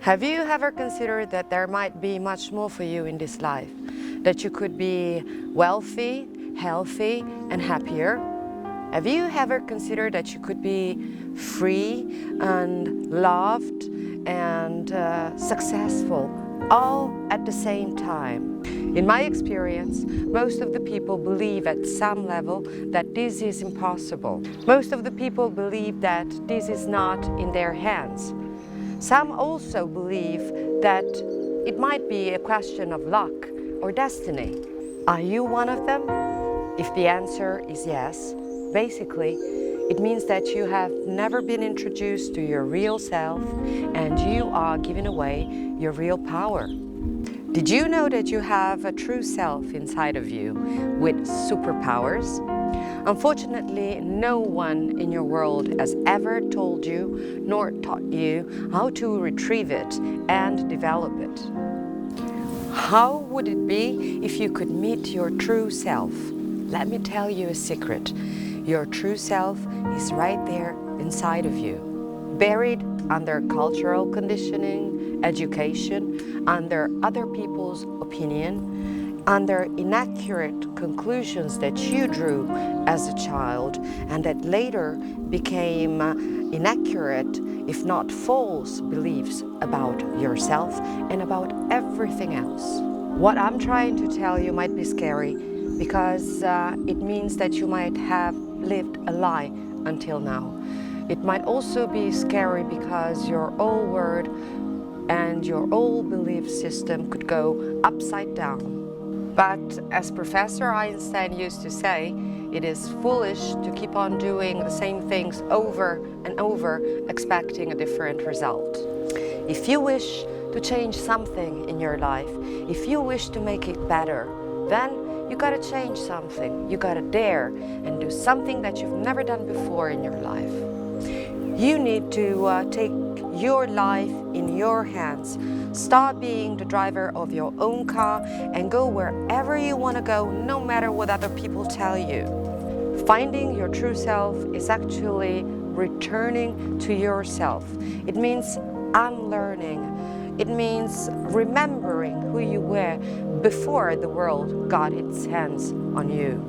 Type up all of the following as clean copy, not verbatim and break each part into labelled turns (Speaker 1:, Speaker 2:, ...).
Speaker 1: Have you ever considered that there might be much more for you in this life? That you could be wealthy, healthy, and happier? Have you ever considered that you could be free and loved and successful all at the same time? In my experience, most of the people believe at some level that this is impossible. Most of the people believe that this is not in their hands. Some also believe that it might be a question of luck or destiny. Are you one of them? If the answer is yes, basically, it means that you have never been introduced to your real self and you are giving away your real power. Did you know that you have a true self inside of you with superpowers? Unfortunately, no one in your world has ever told you nor taught you how to retrieve it and develop it. How would it be if you could meet your true self? Let me tell you a secret. Your true self is right there inside of you, buried under cultural conditioning, education, under other people's opinion, under inaccurate conclusions that you drew as a child and that later became inaccurate, if not false, beliefs about yourself and about everything else. What I'm trying to tell you might be scary because it means that you might have lived a lie until now. It might also be scary because your old word and your old belief system could go upside down. But as Professor Einstein used to say, it is foolish to keep on doing the same things over and over, expecting a different result. If you wish to change something in your life, if you wish to make it better, then you gotta change something. You gotta dare and do something that you've never done before in your life. You need to take your life in your hands. Stop being the driver of your own car and go wherever you want to go, no matter what other people tell you. Finding your true self is actually returning to yourself. It means unlearning. It means remembering who you were before the world got its hands on you.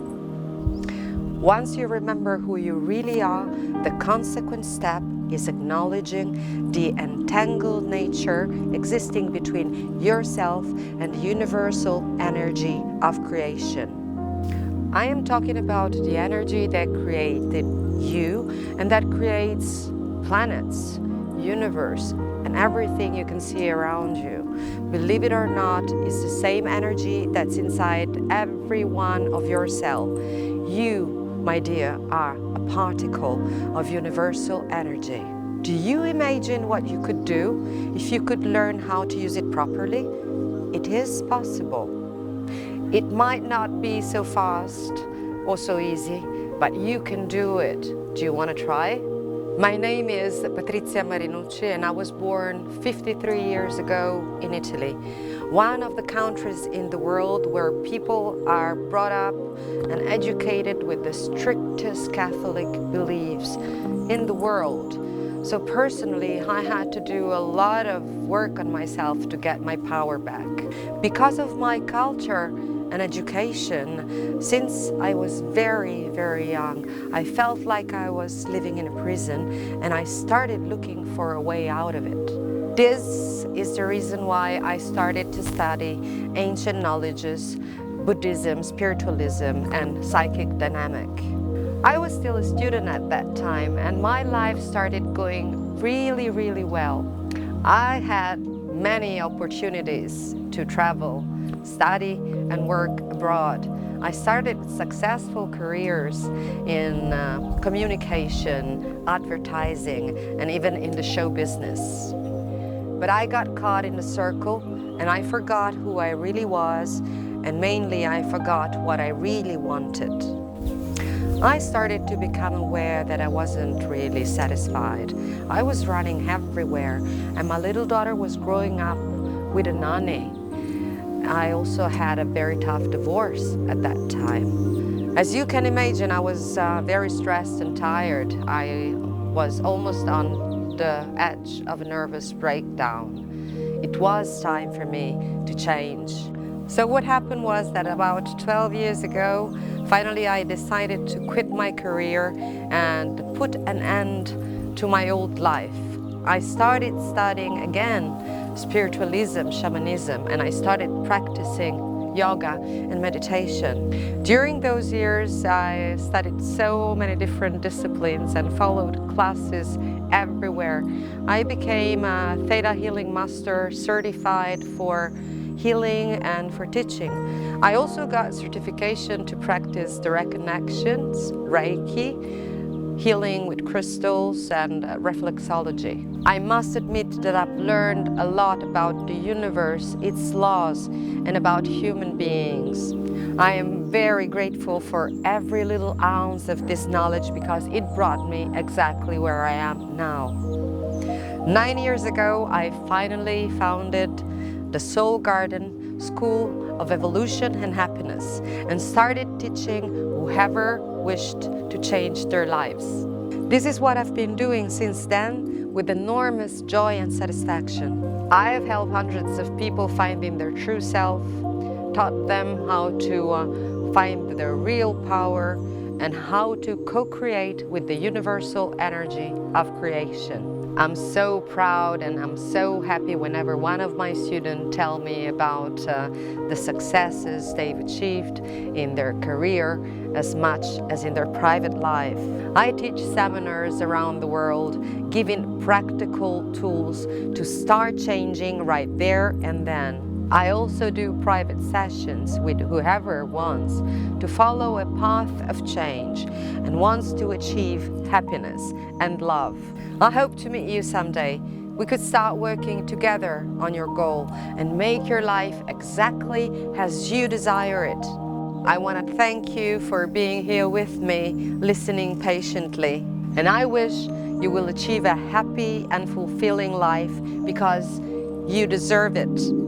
Speaker 1: Once you remember who you really are, the consequent step is acknowledging the entangled nature existing between yourself and the universal energy of creation. I am talking about the energy that created you and that creates planets, universe, and everything you can see around you. Believe it or not, it's the same energy that's inside every one of your cells. You, my dear, are a particle of universal energy. Do you imagine what you could do if you could learn how to use it properly? It is possible. It might not be so fast or so easy, but you can do it. Do you want to try? My name is Patrizia Marinucci and I was born 53 years ago in Italy, one of the countries in the world where people are brought up and educated with the strictest Catholic beliefs in the world. So personally, I had to do a lot of work on myself to get my power back. Because of my culture and education, since I was very, very young, I felt like I was living in a prison and I started looking for a way out of it. This is the reason why I started to study ancient knowledges, Buddhism, spiritualism, and psychic dynamic. I was still a student at that time and my life started going really, really well. I had many opportunities to travel, study, and work abroad. I started successful careers in communication, advertising, and even in the show business. But I got caught in the circle and I forgot who I really was, and mainly I forgot what I really wanted. I started to become aware that I wasn't really satisfied. I was running everywhere and my little daughter was growing up with a nanny. I also had a very tough divorce at that time. As you can imagine, I was very stressed and tired. I was almost on the edge of a nervous breakdown. it was time for me to change. So what happened was that about 12 years ago, finally I decided to quit my career and put an end to my old life. I started studying again spiritualism, shamanism, and I started practicing yoga and meditation. During those years, I studied so many different disciplines and followed classes everywhere. I became a Theta Healing Master, certified for healing and for teaching. I also got certification to practice direct connections, Reiki, healing with crystals, and reflexology. I must admit that I've learned a lot about the universe, its laws, and about human beings. I am very grateful for every little ounce of this knowledge because it brought me exactly where I am now. 9 years ago, I finally founded the Soul Garden School of Evolution and Happiness and started teaching whoever wished to change their lives. This is what I've been doing since then with enormous joy and satisfaction. I have helped hundreds of people finding their true self, taught them how to find their real power and how to co-create with the universal energy of creation. I'm so proud and I'm so happy whenever one of my students tell me about the successes they've achieved in their career as much as in their private life. I teach seminars around the world, giving practical tools to start changing right there and then. I also do private sessions with whoever wants to follow a path of change and wants to achieve happiness and love. I hope to meet you someday. We could start working together on your goal and make your life exactly as you desire it. I want to thank you for being here with me, listening patiently. And I wish you will achieve a happy and fulfilling life because you deserve it.